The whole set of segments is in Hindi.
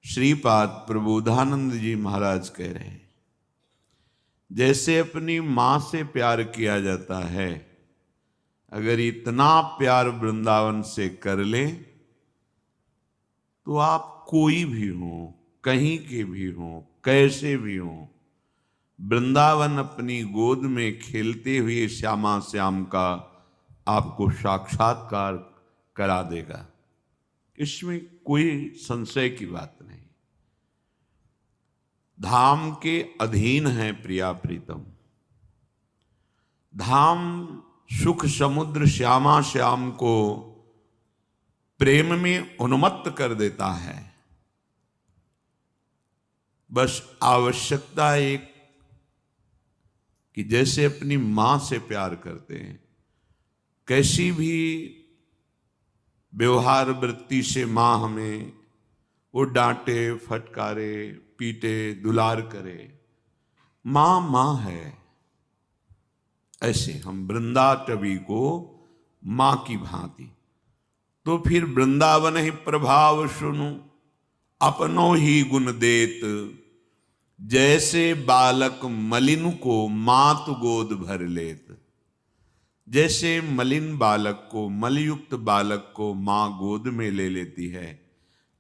श्रीपाद प्रबोधानंद जी महाराज कह रहे हैं, जैसे अपनी मां से प्यार किया जाता है, अगर इतना प्यार वृंदावन से कर ले तो आप कोई भी हो, कहीं के भी हो, कैसे भी हो, वृंदावन अपनी गोद में खेलते हुए श्यामा श्याम का आपको साक्षात्कार करा देगा। इसमें कोई संशय की बात नहीं। धाम के अधीन है प्रिया प्रीतम। धाम सुख समुद्र श्यामा श्याम को प्रेम में उन्मत्त कर देता है। बस आवश्यकता एक कि जैसे अपनी मां से प्यार करते हैं, कैसी भी व्यवहार वृत्ति से मां हमें वो डांटे, फटकारे, पीटे, दुलार करे, मां मां है, ऐसे हम वृंदाटवी को मां की भांति। तो फिर वृंदावन ही प्रभाव सुनु, अपनो ही गुण देत, जैसे बालक मलिन को मात गोद भर लेत। जैसे मलिन बालक को, मलयुक्त बालक को मां गोद में ले लेती है,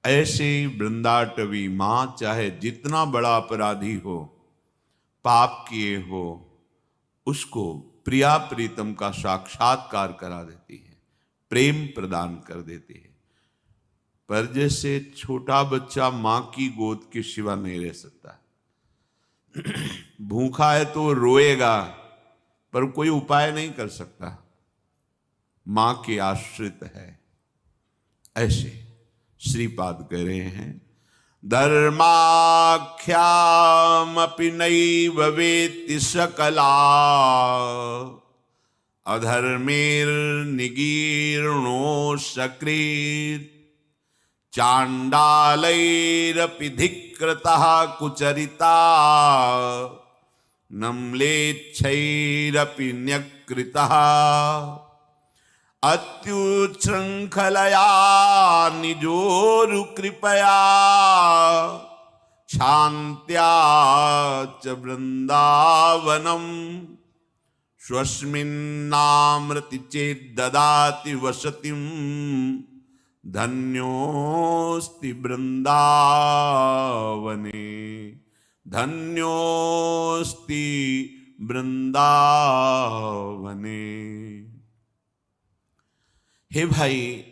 ऐसे ही वृंदाटवी मां चाहे जितना बड़ा अपराधी हो, पाप किए हो, उसको प्रिया प्रीतम का साक्षात्कार करा देती है, प्रेम प्रदान कर देती है। पर जैसे छोटा बच्चा मां की गोद के सिवा नहीं रह सकता। भूखा है तो रोएगा, पर कोई उपाय नहीं कर सकता, मां के आश्रित है। ऐसे श्रीपाद कह रहे हैं, धर्माख्यामपि नैव वेत्ति सकला, अधर्मेर्निगीर्णो सकृत्, चाण्डालैरपि धिक्कृतः कुचरिता, नम्लेच्छैरपि न्यकृतः, अत्युच्छृङ्खलया निजोरुकृपया, शान्त्या च वृन्दावनम्, स्वस्मिन्नामृति चेद्ददाति वसतिं, धन्योऽस्ति वृन्दावने, धन्योऽस्ति वृंदावने। हे भाई,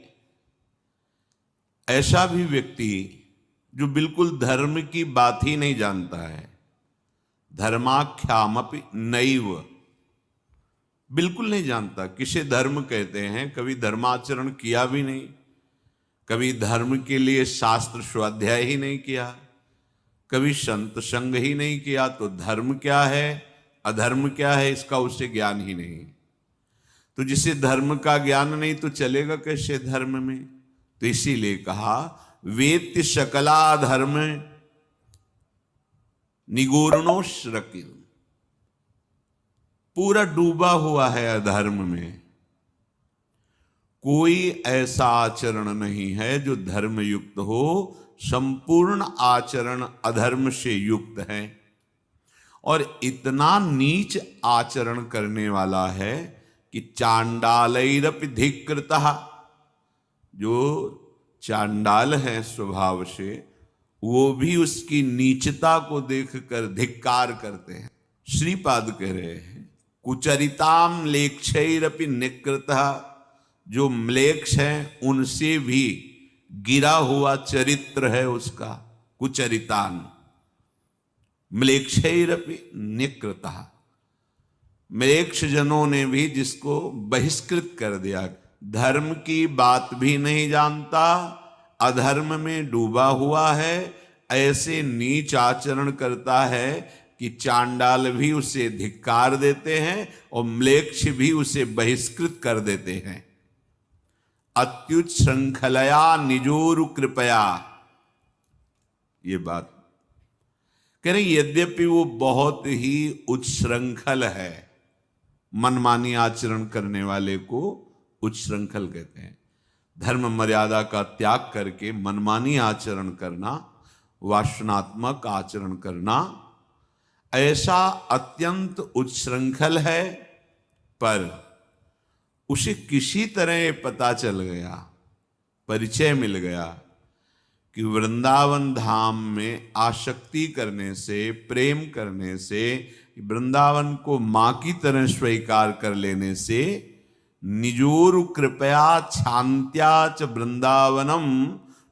ऐसा भी व्यक्ति जो बिल्कुल धर्म की बात ही नहीं जानता है, धर्माख्यामपि नैव, बिल्कुल नहीं जानता किसे धर्म कहते हैं, कभी धर्माचरण किया भी नहीं, कभी धर्म के लिए शास्त्र स्वाध्याय ही नहीं किया, कभी संत संग ही नहीं किया, तो धर्म क्या है, अधर्म क्या है, इसका उसे ज्ञान ही नहीं। तो जिसे धर्म का ज्ञान नहीं तो चलेगा कैसे धर्म में। तो इसीलिए कहा, वेत्ति सकला धर्म निगूर्णो श्रकिल, पूरा डूबा हुआ है अधर्म में। कोई ऐसा आचरण नहीं है जो धर्म युक्त हो, संपूर्ण आचरण अधर्म से युक्त है। और इतना नीच आचरण करने वाला है कि चांडालैरपि धिक्कृतः, जो चांडाल है स्वभाव से, वो भी उसकी नीचता को देखकर धिक्कार करते हैं। श्रीपाद कह रहे हैं, कुचरिताम म्लेच्छैरपि निकृतः, जो म्लेच्छ हैं उनसे भी गिरा हुआ चरित्र है उसका, कुचरितान म्लेच्छैरपि निकृतः, म्लेच्छ जनों ने भी जिसको बहिष्कृत कर दिया, धर्म की बात भी नहीं जानता, अधर्म में डूबा हुआ है, ऐसे नीच आचरण करता है कि चांडाल भी उसे धिक्कार देते हैं और म्लेच्छ भी उसे बहिष्कृत कर देते हैं। अत्युच्च श्रृंखलया निजोरु कृपया, ये बात कह रहे, यद्यपि वो बहुत ही उच्छृंखल है, मनमानी आचरण करने वाले को उच्छृंखल कहते हैं। धर्म मर्यादा का त्याग करके मनमानी आचरण करना वासनात्मक आचरण करना ऐसा अत्यंत उच्छृंखल है, पर उसे किसी तरह पता चल गया, परिचय मिल गया कि वृंदावन धाम में आसक्ति करने से, प्रेम करने से, वृंदावन को मां की तरह स्वीकार कर लेने से निजोरु कृपया छांत्या च वृंदावनम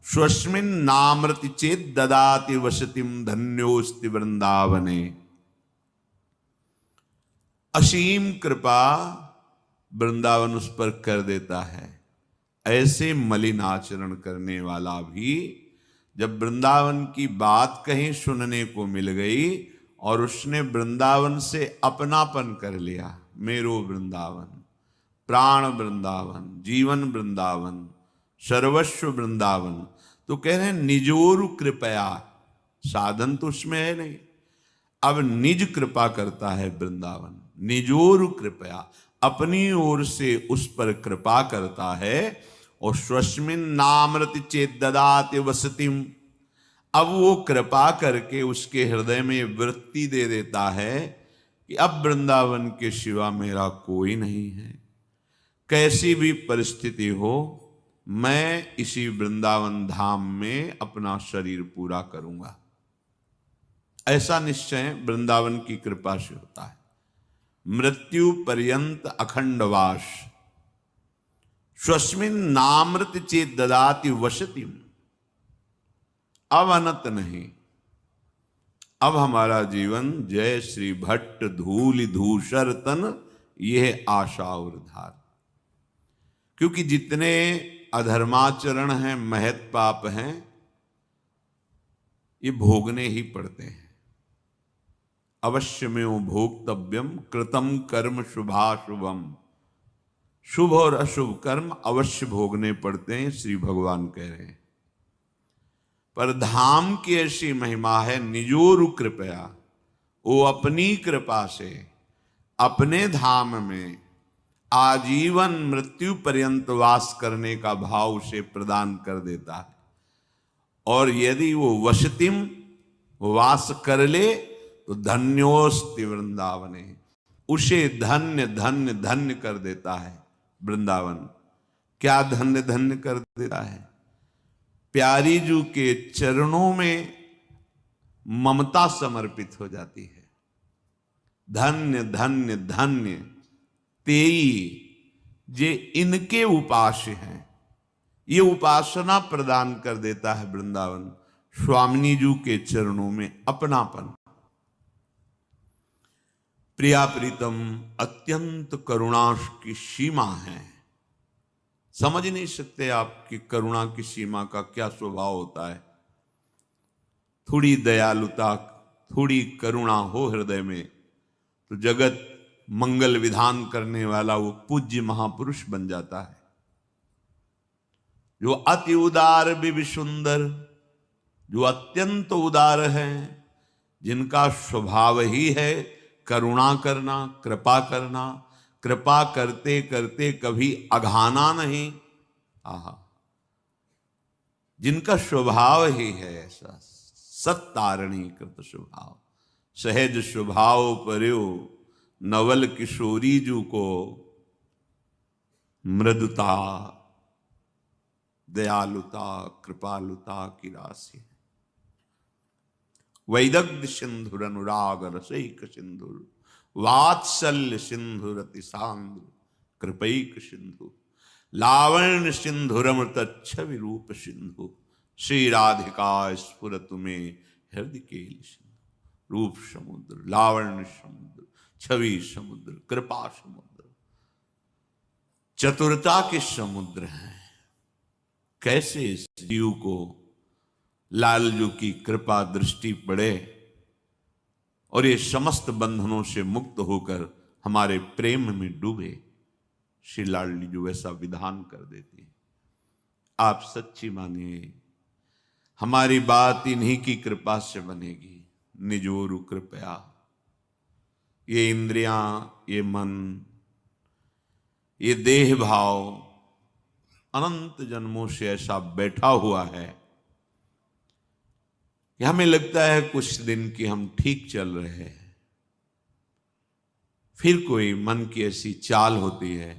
स्वस्मिन नामृति चेत ददाति वसतिम धन्योस्ति वृंदावने। असीम कृपा वृंदावन उस पर कर देता है। ऐसे मलिन आचरण करने वाला भी जब वृंदावन की बात कहीं सुनने को मिल गई और उसने वृंदावन से अपनापन कर लिया, मेरो वृंदावन, प्राण वृंदावन, जीवन वृंदावन, सर्वस्व वृंदावन, तो कह रहे हैं निजोरु कृपया, साधन तो उसमें है नहीं, अब निज कृपा करता है वृंदावन। निजोरु कृपया, अपनी ओर से उस पर कृपा करता है। और स्वस्मिन नामृति चेत ददाति वसतिम, अब वो कृपा करके उसके हृदय में वृत्ति दे देता है कि अब वृंदावन के सिवा मेरा कोई नहीं है। कैसी भी परिस्थिति हो, मैं इसी वृंदावन धाम में अपना शरीर पूरा करूंगा। ऐसा निश्चय वृंदावन की कृपा से होता है। मृत्यु पर्यंत अखंडवास, स्वस्मिन नामृत चेत ददाति वसतिम, अब अनंत नहीं। अब हमारा जीवन जय श्री भट्ट धूलि धूसर तन, यह आशा और धार। क्योंकि जितने अधर्माचरण हैं, महत पाप हैं, ये भोगने ही पड़ते हैं। अवश्यमेव भोक्तव्यम कृतम कर्म शुभाशुभम, शुभ और अशुभ कर्म अवश्य भोगने पड़ते हैं, श्री भगवान कह रहे हैं। पर धाम की ऐसी महिमा है, निजोरु कृपया, वो अपनी कृपा से अपने धाम में आजीवन मृत्यु पर्यंत वास करने का भाव उसे प्रदान कर देता है। और यदि वो वसतिम वास कर ले तो धन्योस्ति वृंदावने, उसे धन्य धन्य धन्य कर देता है वृंदावन। क्या धन्य धन्य कर देता है? प्यारी जू के चरणों में ममता समर्पित हो जाती है। धन्य धन्य धन्य तेई जे इनके उपास्य हैं, ये उपासना प्रदान कर देता है वृंदावन। स्वामिनी जू के चरणों में अपनापन। प्रिया प्रीतम अत्यंत करुणा की सीमा है। समझ नहीं सकते आपकी करुणा की सीमा का क्या स्वभाव होता है। थोड़ी दयालुता, थोड़ी करुणा हो हृदय में तो जगत मंगल विधान करने वाला वो पूज्य महापुरुष बन जाता है। जो अति उदार भी सुंदर, जो अत्यंत उदार हैं, जिनका स्वभाव ही है करुणा करना, कृपा करना, कृपा करते करते कभी अघाना नहीं। आहा, जिनका स्वभाव ही है ऐसा सत्तारणी कृत स्वभाव, सहज स्वभाव पर्यो नवल किशोरी जू को मृदुता, दयालुता, कृपालुता की राशि। वैदग्ध सिंधुर अनुराग रसैक सिंधुर, वात्सल्य सिंधुर अतिसांद्र कृपैक सिंधु, लावण्य सिंधुरमृत छवि रूप सिंधु, श्री राधिका स्फुरत में हृदय केल सिंधु। रूप समुद्र, लावण्य समुद्र, छवि समुद्र, कृपा समुद्र, चतुरता के समुद्र हैं। कैसे इस जीव को लालजू की कृपा दृष्टि पड़े और ये समस्त बंधनों से मुक्त होकर हमारे प्रेम में डूबे। श्री लाडली ऐसा विधान कर देती है। आप सच्ची मानिए, हमारी बात इन्हीं की कृपा से बनेगी। निजोरु कृपया। ये इंद्रियां, ये मन, ये देह भाव अनंत जन्मों से ऐसा बैठा हुआ है कि हमें लगता है कुछ दिन कि हम ठीक चल रहे हैं, फिर कोई मन की ऐसी चाल होती है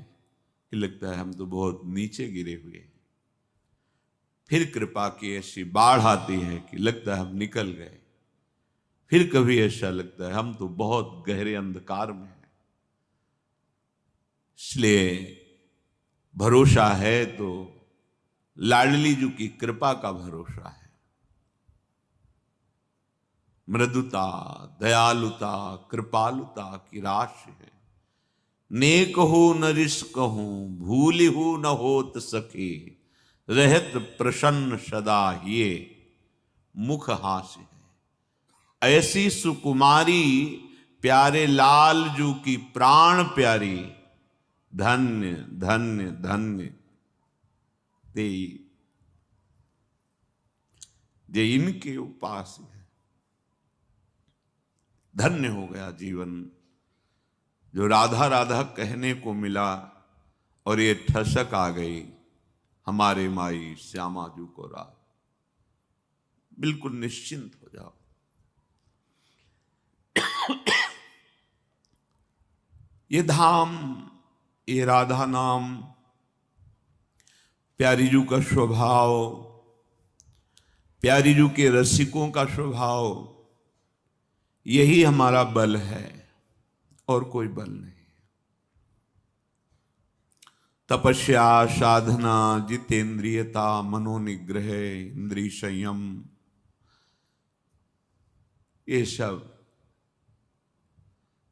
कि लगता है हम तो बहुत नीचे गिरे हुए हैं, फिर कृपा की ऐसी बाढ़ आती है कि लगता है हम निकल गए, फिर कभी ऐसा लगता है हम तो बहुत गहरे अंधकार में हैं। इसलिए भरोसा है तो लाडली जी की कृपा का भरोसा है। मृदुता, दयालुता, कृपालुता की राशि है। नेक हो न रिस कहूं, भूल हो न होत सके, रहत प्रसन्न सदा ये मुख हास्य है। ऐसी सुकुमारी प्यारे लाल जू की प्राण प्यारी, धन्य धन्य धन्य ते जे इनके उपास है। धन्य हो गया जीवन जो राधा राधा कहने को मिला और ये ठसक आ गई हमारे माई श्यामा जू को रात। बिल्कुल निश्चिंत हो जाओ। ये धाम, ये राधा नाम, प्यारी जू का स्वभाव, प्यारी जू के रसिकों का स्वभाव, यही हमारा बल है और कोई बल नहीं। तपस्या, साधना, जितेंद्रियता, मनोनिग्रह, इंद्रिय संयम, ये सब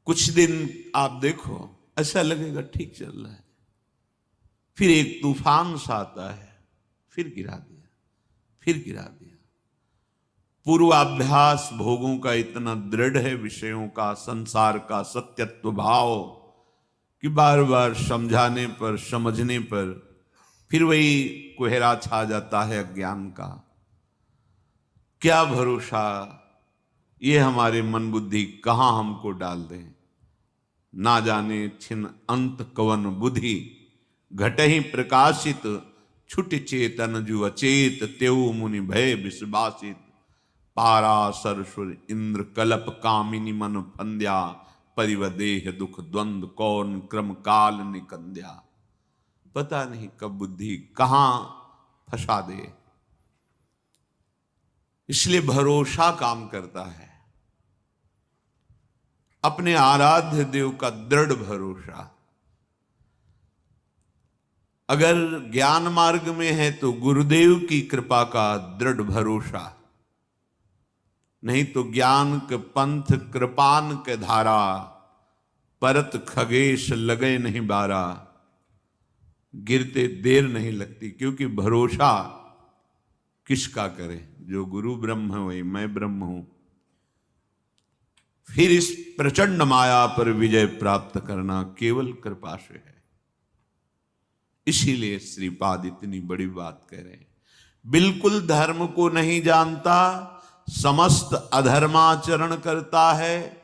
कुछ दिन आप देखो ऐसा लगेगा ठीक चल रहा है, फिर एक तूफान सा आता है, फिर गिरा दिया, फिर गिरा दिया। पूर्वाभ्यास भोगों का इतना दृढ़ है, विषयों का, संसार का सत्यत्व भाव, कि बार बार समझाने पर, समझने पर फिर वही कोहरा छा जाता है अज्ञान का। क्या भरोसा ये हमारे मन बुद्धि कहां हमको डाल दें। ना जाने छिन अंत कवन बुद्धि, घटहि प्रकाशित, छुट चेतन जु अचेत, तेऊ मुनि भय विश्वासित। पाराशर सुर इंद्र कलप कामिनी मन फंद्या, परिवदेह दुख द्वंद्व कौन क्रम काल निकंद्या। पता नहीं कब बुद्धि कहां फंसा दे। इसलिए भरोसा काम करता है, अपने आराध्य देव का दृढ़ भरोसा। अगर ज्ञान मार्ग में है तो गुरुदेव की कृपा का दृढ़ भरोसा, नहीं तो ज्ञान के पंथ कृपान के धारा, परत खगेश लगे नहीं बारा। गिरते देर नहीं लगती, क्योंकि भरोसा किसका करे, जो गुरु ब्रह्म है वही मैं ब्रह्म हूं। फिर इस प्रचंड माया पर विजय प्राप्त करना केवल कृपा से है। इसीलिए श्रीपाद इतनी बड़ी बात कह रहे हैं। बिल्कुल धर्म को नहीं जानता, समस्त अधर्माचरण करता है,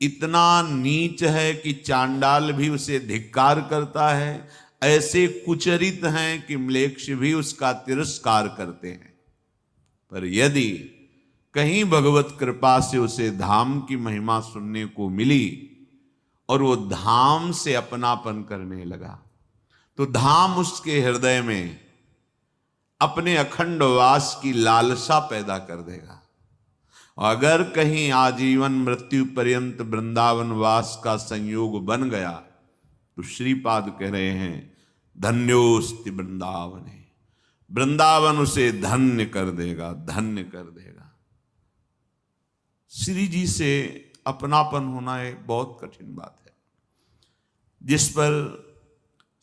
इतना नीच है कि चांडाल भी उसे धिक्कार करता है, ऐसे कुचरित हैं कि म्लेच्छ भी उसका तिरस्कार करते हैं। पर यदि कहीं भगवत कृपा से उसे धाम की महिमा सुनने को मिली और वो धाम से अपनापन करने लगा, तो धाम उसके हृदय में अपने अखंड वास की लालसा पैदा कर देगा। और अगर कहीं आजीवन मृत्यु पर्यंत वृंदावन वास का संयोग बन गया तो श्रीपाद कह रहे हैं धन्योस्ति वृंदावन, वृंदावन उसे धन्य कर देगा, धन्य कर देगा। श्री जी से अपनापन होना एक बहुत कठिन बात है, जिस पर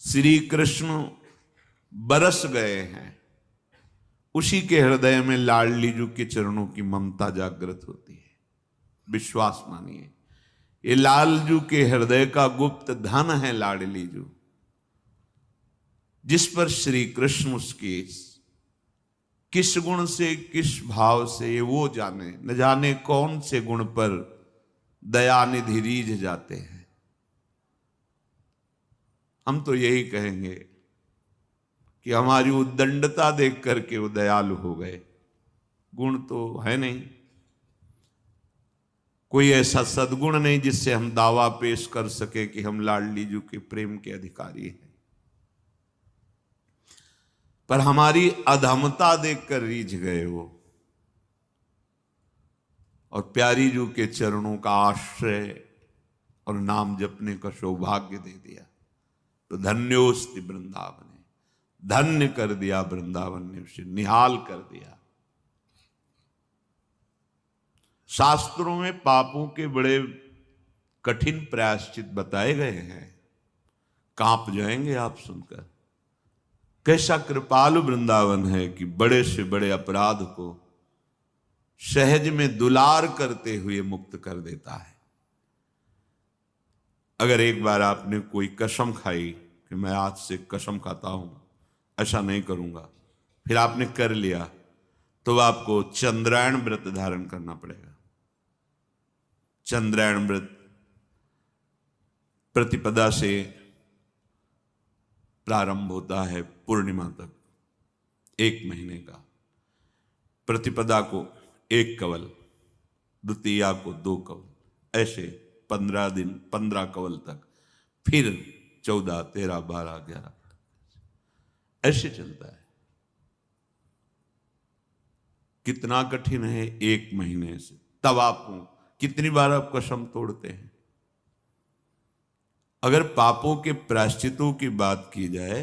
श्री कृष्ण बरस गए हैं, उसी के हृदय में लाडली जू के चरणों की ममता जागृत होती है। विश्वास मानिए, ये लालजू के हृदय का गुप्त धन है लाडली जू, जिस पर श्री कृष्ण उसके किस गुण से, किस भाव से, ये वो जाने, न जाने कौन से गुण पर दयानिधि रीझ जाते हैं। हम तो यही कहेंगे कि हमारी उद्दंडता देख करके वो दयालु हो गए। गुण तो है नहीं, कोई ऐसा सद्गुण नहीं जिससे हम दावा पेश कर सके कि हम लाडली जी के प्रेम के अधिकारी हैं। पर हमारी अधमता देखकर रीझ गए वो, और प्यारी जू के चरणों का आश्रय और नाम जपने का सौभाग्य दे दिया। तो धन्योस्ति वृंदावन, धन्य कर दिया वृंदावन ने, उसे निहाल कर दिया। शास्त्रों में पापों के बड़े कठिन प्रायश्चित बताए गए हैं, कांप जाएंगे आप सुनकर। कैसा कृपालु वृंदावन है कि बड़े से बड़े अपराध को सहज में दुलार करते हुए मुक्त कर देता है। अगर एक बार आपने कोई कसम खाई कि मैं आज से कसम खाता हूं ऐसा नहीं करूंगा, फिर आपने कर लिया, तो आपको चंद्रायण व्रत धारण करना पड़ेगा। चंद्रायण व्रत प्रतिपदा से प्रारंभ होता है पूर्णिमा तक, 1 महीने का। प्रतिपदा को 1 कवल, द्वितीया को 2 कवल, ऐसे 15 दिन 15 कवल तक, फिर 14, 13, 12, 11 ऐसे चलता है। कितना कठिन है 1 महीने से। तब आप कितनी बार आप कसम तोड़ते हैं। अगर पापों के प्रायश्चितों की बात की जाए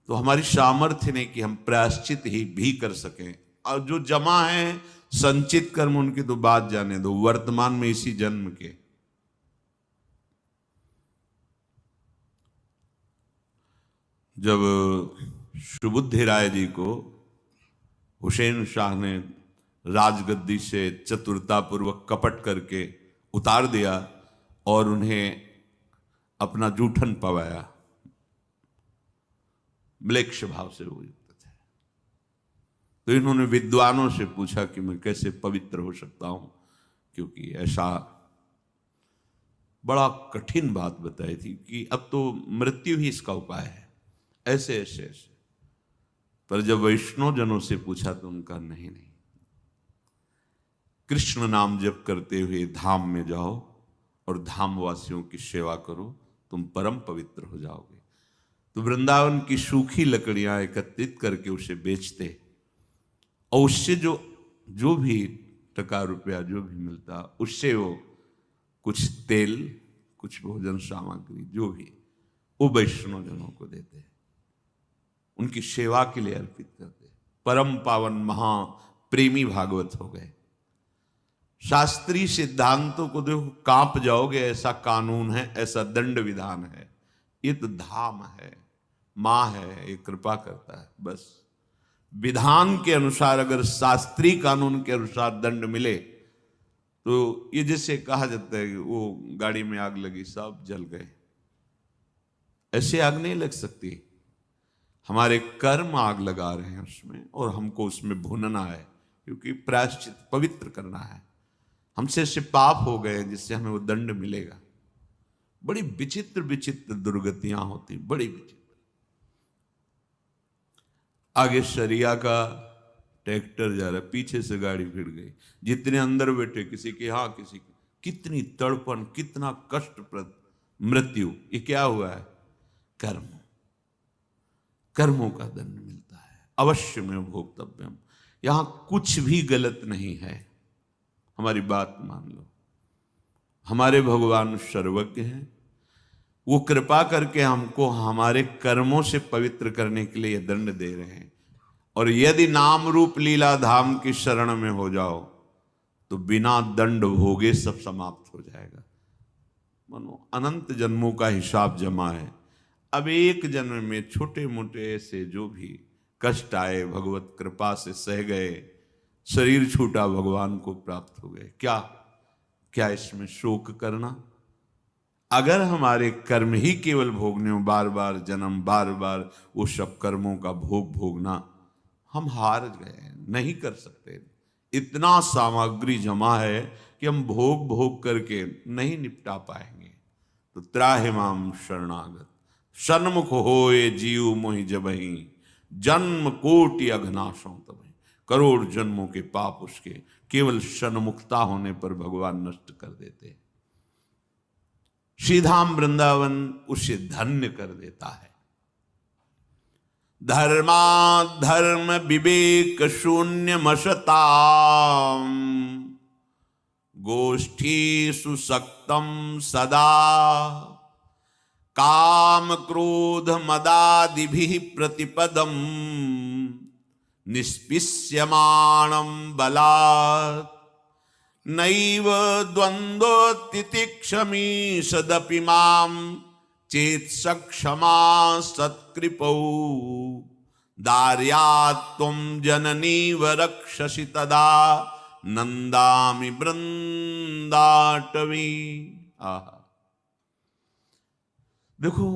तो हमारी सामर्थ्य नहीं कि हम प्रायश्चित ही भी कर सकें, और जो जमा है संचित कर्म उनकी तो बात जाने दो, वर्तमान में इसी जन्म के। जब सुबुद्धि राय जी को हुसैन शाह ने राजगद्दी से चतुरतापूर्वक कपट करके उतार दिया और उन्हें अपना जूठन पवाया, ब्लेक स्वभाव से वो युक्त थे, तो इन्होंने विद्वानों से पूछा कि मैं कैसे पवित्र हो सकता हूं, क्योंकि ऐसा बड़ा कठिन बात बताई थी कि अब तो मृत्यु ही इसका उपाय है, ऐसे ऐसे ऐसे। पर जब वैष्णव जनों से पूछा तो उनका नहीं, कृष्ण नाम जप करते हुए धाम में जाओ और धाम वासियों की सेवा करो, तुम परम पवित्र हो जाओगे। तो वृंदावन की सूखी लकड़ियां एकत्रित करके उसे बेचते, और उससे जो भी टका रुपया जो भी मिलता, उससे वो कुछ तेल, कुछ भोजन सामग्री जो भी, वो वैष्णव जनों को देते, उनकी सेवा के लिए अर्पित करते। परम पावन महा प्रेमी भागवत हो गए। शास्त्रीय सिद्धांतों को देखो, कांप जाओगे, ऐसा कानून है, ऐसा दंड विधान है। ये तो धाम है, मां है, ये कृपा करता है। बस विधान के अनुसार, अगर शास्त्रीय कानून के अनुसार दंड मिले तो ये जैसे कहा जाता है कि वो गाड़ी में आग लगी, सब जल गए, ऐसे आग नहीं लग सकती। हमारे कर्म आग लगा रहे हैं उसमें, और हमको उसमें भूनना है, क्योंकि प्रायश्चित पवित्र करना है। हमसे ऐसे पाप हो गए जिससे हमें वो दंड मिलेगा। बड़ी विचित्र विचित्र दुर्गतियां होती, बड़ी विचित्र। आगे शरिया का ट्रैक्टर जा रहा है, पीछे से गाड़ी भिड़ गई, जितने अंदर बैठे किसी के यहाँ किसी के, कितनी तड़पन, कितना कष्टप्रद मृत्यु। ये क्या हुआ है? कर्म, कर्मों का दंड मिलता है, अवश्य में भोक्तव्यम। यहां कुछ भी गलत नहीं है, हमारी बात मान लो। हमारे भगवान सर्वज्ञ हैं, वो कृपा करके हमको हमारे कर्मों से पवित्र करने के लिए दंड दे रहे हैं। और यदि नाम रूप लीला धाम की शरण में हो जाओ तो बिना दंड भोगे सब समाप्त हो जाएगा। मनो अनंत जन्मों का हिसाब जमा है। अब एक जन्म में छोटे मोटे ऐसे जो भी कष्ट आए, भगवत कृपा से सह गए, शरीर छूटा, भगवान को प्राप्त हो गए। क्या इसमें शोक करना? अगर हमारे कर्म ही केवल भोगने हो, बार बार जन्म, बार बार वो सब कर्मों का भोग भोगना, हम हार गए, नहीं कर सकते। इतना सामग्री जमा है कि हम भोग भोग करके नहीं निपटा पाएंगे। तो त्राहिमाम शरणागत सन्मुख होए जीव मोहि जबहि, जन्म कोटि अघनाशों तबहि। करोड़ जन्मों के पाप उसके केवल शनमुक्ता होने पर भगवान नष्ट कर देते। श्रीधाम वृंदावन उसे धन्य कर देता है। धर्म विवेक शून्य मशता गोष्ठीषु सक्तम सदा काम क्रोध मदादिभिः प्रतिपदम निष्पिष्यमाणं बलात् नैव द्वन्द्वोत्तितिक्षमी सदपि मां चेत् सक्षमा सत्कृपौ दार्यात् त्वं जननीव रक्षसि तदा नन्दामि वृन्दाटवी। आहा, देखो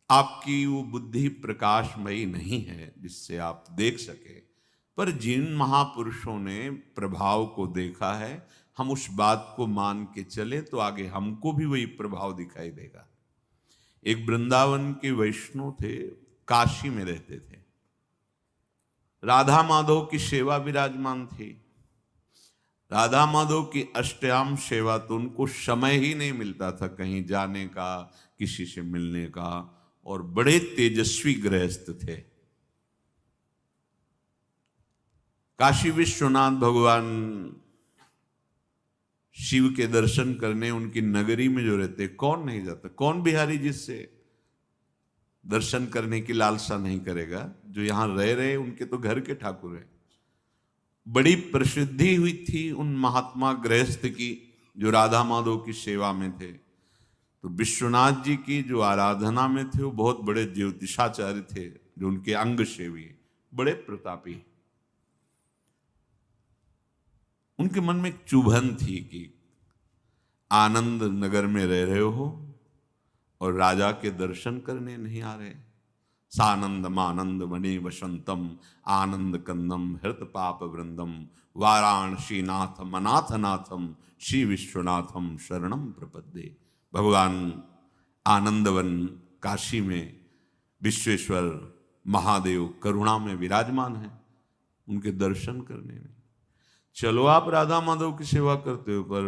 आपकी वो बुद्धि प्रकाशमयी नहीं है जिससे आप देख सके, पर जिन महापुरुषों ने प्रभाव को देखा है, हम उस बात को मान के चले तो आगे हमको भी वही प्रभाव दिखाई देगा। एक वृंदावन के वैष्णव थे, काशी में रहते थे। राधा माधव की सेवा विराजमान थी। राधा माधव की अष्टयाम सेवा तो उनको समय ही नहीं मिलता था कहीं जाने का, किसी से मिलने का, और बड़े तेजस्वी गृहस्थ थे। काशी विश्वनाथ भगवान शिव के दर्शन करने उनकी नगरी में जो रहते, कौन नहीं जाता? कौन बिहारी जिससे दर्शन करने की लालसा नहीं करेगा? जो यहां रह रहे उनके तो घर के ठाकुर हैं। बड़ी प्रसिद्धि हुई थी उन महात्मा गृहस्थ की जो राधा माधव की सेवा में थे। तो विश्वनाथ जी की जो आराधना में थे वो बहुत बड़े ज्योतिषाचार्य थे, जो उनके अंग सेवी, बड़े प्रतापी। उनके मन में एक चुभन थी कि आनंद नगर में रह रहे हो और राजा के दर्शन करने नहीं आ रहे। सानंदम आनंद मणि वसंतम आनंद कंदम हृत पाप वृंदम वाराणसी नाथ मनाथ नाथम श्री विश्वनाथम शरणम प्रपद्ये। भगवान आनंदवन काशी में विश्वेश्वर महादेव करुणा में विराजमान है, उनके दर्शन करने में। चलो आप राधा माधव की सेवा करते हो, पर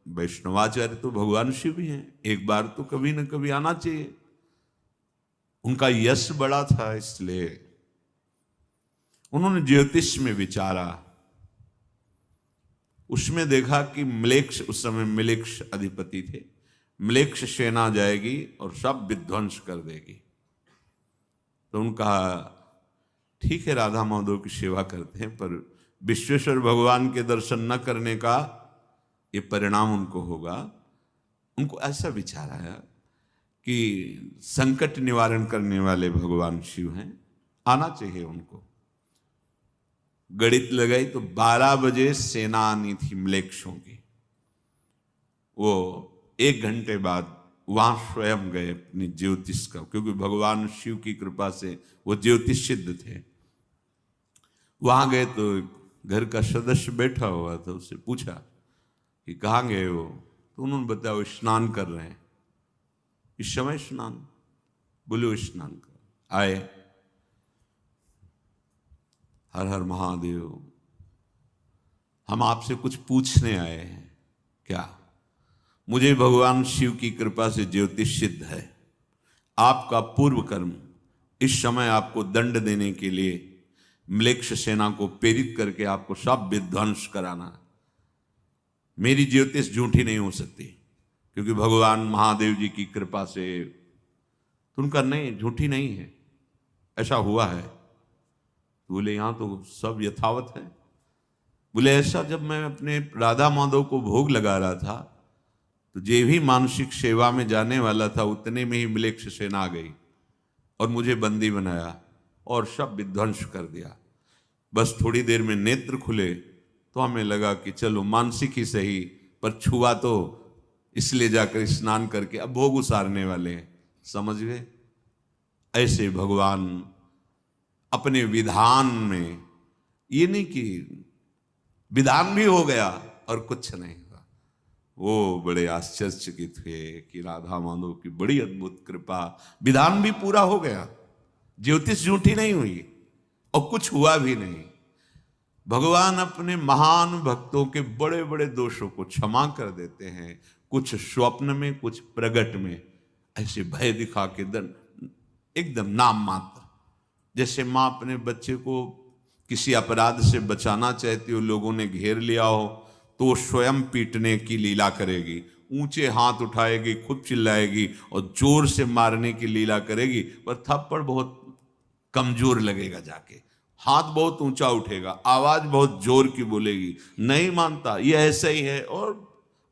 वैष्णवाचार्य तो भगवान शिव भी हैं, एक बार तो कभी न कभी आना चाहिए। उनका यश बड़ा था, इसलिए उन्होंने ज्योतिष में विचारा। उसमें देखा कि म्लेच्छ, उस समय म्लेच्छ अधिपति थे, म्लेच्छ सेना जाएगी और सब विध्वंस कर देगी। तो उनका ठीक है, राधा माधव की सेवा करते हैं, पर विश्वेश्वर भगवान के दर्शन न करने का ये परिणाम उनको होगा। उनको ऐसा विचार आया कि संकट निवारण करने वाले भगवान शिव हैं, आना चाहिए उनको। गणित लगाई तो 12 बजे सेना आनी थी म्लेच्छों की। वो 1 घंटे बाद वहां स्वयं गए अपनी ज्योतिष का, क्योंकि भगवान शिव की कृपा से वो ज्योतिष सिद्ध थे। वहां गए तो घर का सदस्य बैठा हुआ था, उससे पूछा कि कहाँ गए हो? तो उन्होंने बताया वो स्नान कर रहे हैं। इस समय स्नान? बोले वो स्नान कर आए। हर हर महादेव, हम आपसे कुछ पूछने आए हैं। क्या? मुझे भगवान शिव की कृपा से ज्योतिष सिद्ध है। आपका पूर्व कर्म इस समय आपको दंड देने के लिए म्लेच्छ सेना को प्रेरित करके आपको सब विध्वंस कराना। मेरी ज्योतिष झूठी नहीं हो सकती, क्योंकि भगवान महादेव जी की कृपा से। तो उनका नहीं, झूठी नहीं है, ऐसा हुआ है। तो बोले यहाँ तो सब यथावत है। बोले ऐसा, जब मैं अपने राधा माधव को भोग लगा रहा था तो जे भी मानसिक सेवा में जाने वाला था उतने में ही म्लेच्छ सेना आ गई और मुझे बंदी बनाया और सब विध्वंस कर दिया। बस थोड़ी देर में नेत्र खुले तो हमें लगा कि चलो मानसिक ही सही, पर छुआ तो इसलिए जाकर स्नान करके अब भोग उसारने वाले हैं। समझ गए? ऐसे भगवान अपने विधान में, ये नहीं कि विधान भी हो गया और कुछ नहीं हुआ। वो बड़े आश्चर्यचकित हुए कि राधा माधव की बड़ी अद्भुत कृपा, विधान भी पूरा हो गया, ज्योतिष झूठी नहीं हुई। और कुछ हुआ भी नहीं। भगवान अपने महान भक्तों के बड़े बड़े दोषों को क्षमा कर देते हैं, कुछ स्वप्न में, कुछ प्रगट में, ऐसे भय दिखा के एकदम नाम मात्र। जैसे माँ अपने बच्चे को किसी अपराध से बचाना चाहती हो, लोगों ने घेर लिया हो, तो वो स्वयं पीटने की लीला करेगी, ऊंचे हाथ उठाएगी, खूब चिल्लाएगी और जोर से मारने की लीला करेगी, पर थप्पड़ बहुत कमजोर लगेगा, जाके हाथ बहुत ऊंचा उठेगा, आवाज बहुत जोर की बोलेगी, नहीं मानता, ये ऐसे ही है। और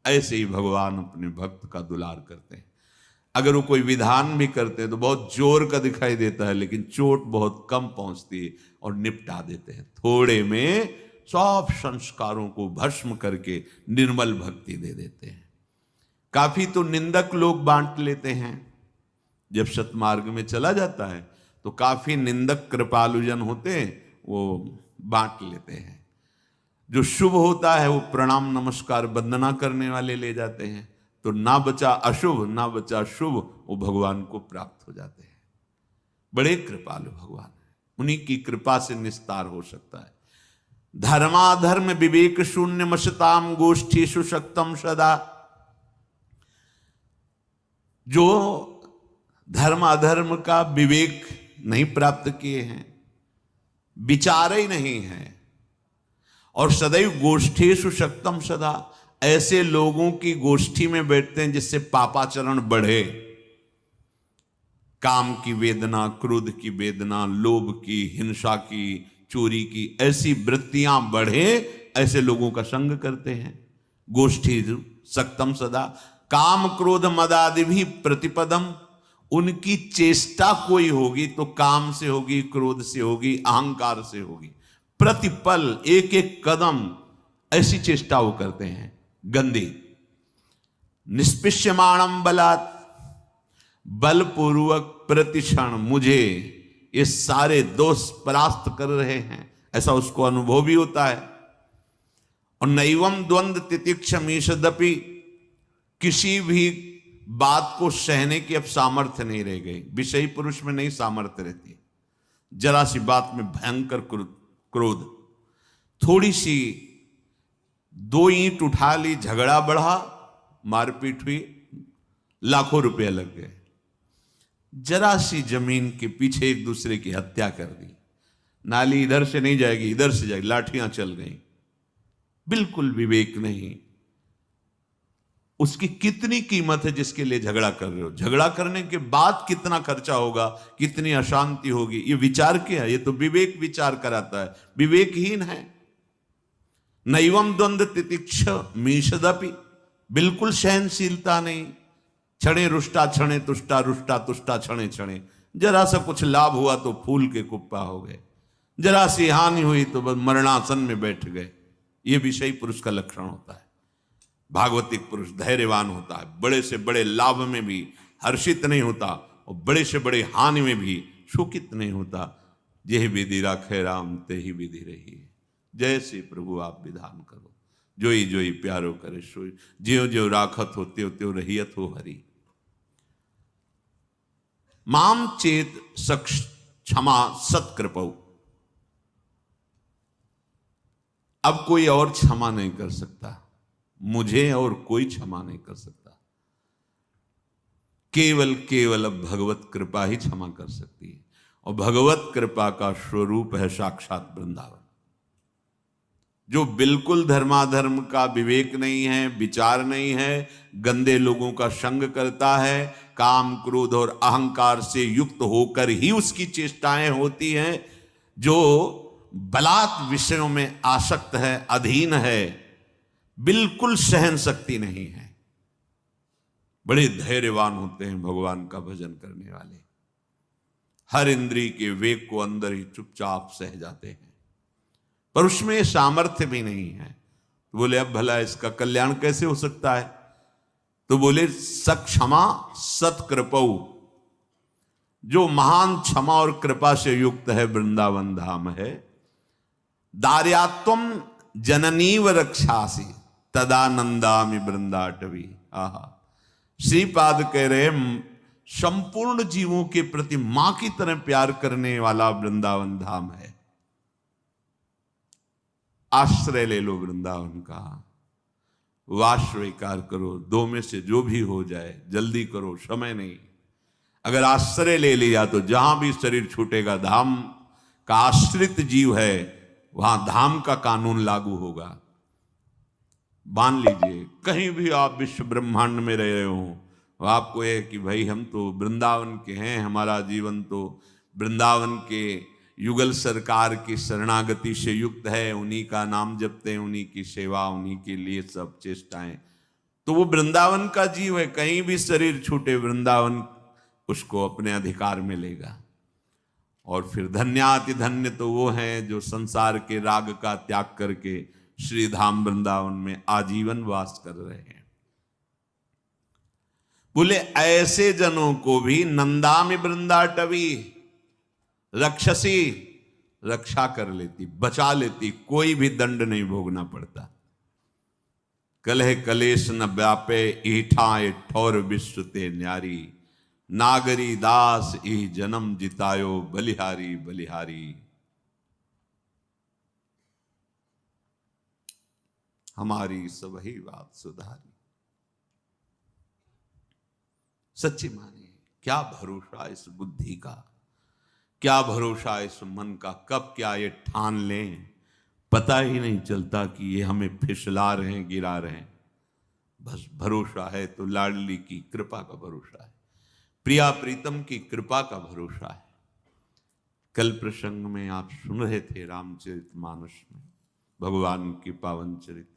ऐसे ही भगवान अपने भक्त का दुलार करते हैं। अगर वो कोई विधान भी करते हैं तो बहुत जोर का दिखाई देता है, लेकिन चोट बहुत कम पहुंचती है और निपटा देते हैं। थोड़े में सब संस्कारों को भस्म करके निर्मल भक्ति दे देते हैं। काफी तो निंदक लोग बांट लेते हैं। जब सतमार्ग में चला जाता है तो काफी निंदक कृपालुजन होते हैं, वो बांट लेते हैं। जो शुभ होता है वो प्रणाम नमस्कार वंदना करने वाले ले जाते हैं, तो ना बचा अशुभ ना बचा शुभ, वो भगवान को प्राप्त हो जाते हैं। बड़े कृपालु भगवान है, उन्हीं की कृपा से निस्तार हो सकता है। धर्माधर्म विवेक शून्य मशताम गोष्ठी सुशक्तम सदा। जो धर्म अधर्म का विवेक नहीं प्राप्त किए हैं, विचार ही नहीं है, और सदैव गोष्ठीषु शक्तम सदा, ऐसे लोगों की गोष्ठी में बैठते हैं जिससे पापाचरण बढ़े। काम की वेदना, क्रोध की वेदना, लोभ की, हिंसा की, चोरी की, ऐसी वृत्तियां बढ़े, ऐसे लोगों का संग करते हैं। गोष्ठी सक्तम सदा काम क्रोध मदादि भी प्रतिपदम। उनकी चेष्टा कोई होगी तो काम से होगी, क्रोध से होगी, अहंकार से होगी। प्रतिपल एक एक कदम ऐसी चेष्टा वो करते हैं गंदी। निष्पिष्यमाणम बलात्, बलपूर्वक प्रतिक्षण मुझे ये सारे दोष परास्त कर रहे हैं, ऐसा उसको अनुभव भी होता है। और नैवम द्वंद्व तितिक्षमीषदपि, किसी भी बात को सहने की अब सामर्थ्य नहीं रह गई। विषयी पुरुष में नहीं सामर्थ्य रहती, जरा सी बात में भयंकर क्रोध, थोड़ी सी 2 ईंट उठा ली, झगड़ा बढ़ा, मारपीट हुई, लाखों रुपए लग गए। जरा सी जमीन के पीछे एक दूसरे की हत्या कर दी, नाली इधर से नहीं जाएगी, इधर से जाएगी, लाठियां चल गई, बिल्कुल विवेक नहीं। उसकी कितनी कीमत है जिसके लिए झगड़ा कर रहे हो? झगड़ा करने के बाद कितना खर्चा होगा, कितनी अशांति होगी, ये विचार क्या है? ये तो विवेक विचार कराता है, विवेकहीन है। नैवम द्वंद्व तितिक्ष मीषदपि, बिल्कुल सहनशीलता नहीं। क्षणे रुष्टा क्षणे तुष्टा, रुष्टा तुष्टा क्षणे क्षणे। जरा सा कुछ लाभ हुआ तो फूल के कुप्पा हो गए, जरा सी हानि हुई तो बस मरणासन में बैठ गए। ये विषयी पुरुष का लक्षण होता है। भागवतिक पुरुष धैर्यवान होता है, बड़े से बड़े लाभ में भी हर्षित नहीं होता और बड़े से बड़े हानि में भी शोकित नहीं होता। यही विधि राखे राम ते ही विधि रही। जैसे प्रभु आप विधान करो, जोई जोई प्यारो करे सोई, ज्यो ज्यो राखत हो त्यो त्यो रहियत हो हरि। माम चेत सक्ष क्षमा सत्कृपौ। अब कोई और क्षमा नहीं कर सकता, मुझे और कोई क्षमा नहीं कर सकता। केवल केवल अब भगवत कृपा ही क्षमा कर सकती है, और भगवत कृपा का स्वरूप है साक्षात वृंदावन। जो बिल्कुल धर्माधर्म का विवेक नहीं है, विचार नहीं है, गंदे लोगों का संग करता है, काम क्रोध और अहंकार से युक्त होकर ही उसकी चेष्टाएं होती हैं, जो बलात् विषयों में आसक्त है, अधीन है, बिल्कुल सहन शक्ति नहीं है। बड़े धैर्यवान होते हैं भगवान का भजन करने वाले, हर इंद्रिय के वेग को अंदर ही चुपचाप सह जाते हैं, पर उसमें सामर्थ्य भी नहीं है। तो बोले अब भला इसका कल्याण कैसे हो सकता है? तो बोले सक्षमा सत्कृपौ। जो महान क्षमा और कृपा से युक्त है वृंदावन धाम है। दार्यात्वम जननीव रक्षासी तदानंदामि वृंदाटवी। आहा, श्रीपाद कह रहे संपूर्ण जीवों के प्रति मां की तरह प्यार करने वाला वृंदावन धाम है। आश्रय ले लो वृंदावन का, वास स्वीकार करो, दो में से जो भी हो जाए, जल्दी करो, समय नहीं। अगर आश्रय ले लिया तो जहां भी शरीर छूटेगा, धाम का आश्रित जीव है, वहां धाम का कानून लागू होगा। मान लीजिए कहीं भी आप विश्व ब्रह्मांड में रह रहे हो, आपको है कि भाई हम तो वृंदावन के हैं, हमारा जीवन तो वृंदावन के युगल सरकार की शरणागति से युक्त है, उन्हीं का नाम जपते हैं, उन्हीं की सेवा, उन्हीं के लिए सब चेष्टाएं, तो वो वृंदावन का जीव है। कहीं भी शरीर छूटे, वृंदावन उसको अपने अधिकार में लेगा। और फिर धन्याति धन्य तो वो हैं जो संसार के राग का त्याग करके श्री धाम वृंदावन में आजीवन वास कर रहे हैं। बोले ऐसे जनों को भी नंदामि वृंदाटवी रक्षसी, रक्षा कर लेती, बचा लेती, कोई भी दंड नहीं भोगना पड़ता। कलह कलेश न व्यापे, ईठाए ठौर विश्व ते न्यारी, नागरी दास ई जन्म जितायो, बलिहारी बलिहारी। हमारी सबही बात सुधारी। सच्ची मानिए, क्या भरोसा इस बुद्धि का, क्या भरोसा इस मन का, कब क्या ये ठान लें, पता ही नहीं चलता कि ये हमें फिसला रहे हैं, गिरा रहे हैं। बस भरोसा है तो लाडली की कृपा का भरोसा है, प्रिया प्रीतम की कृपा का भरोसा है। कल प्रसंग में आप सुन रहे थे रामचरितमानस में भगवान की पावन चरित्र।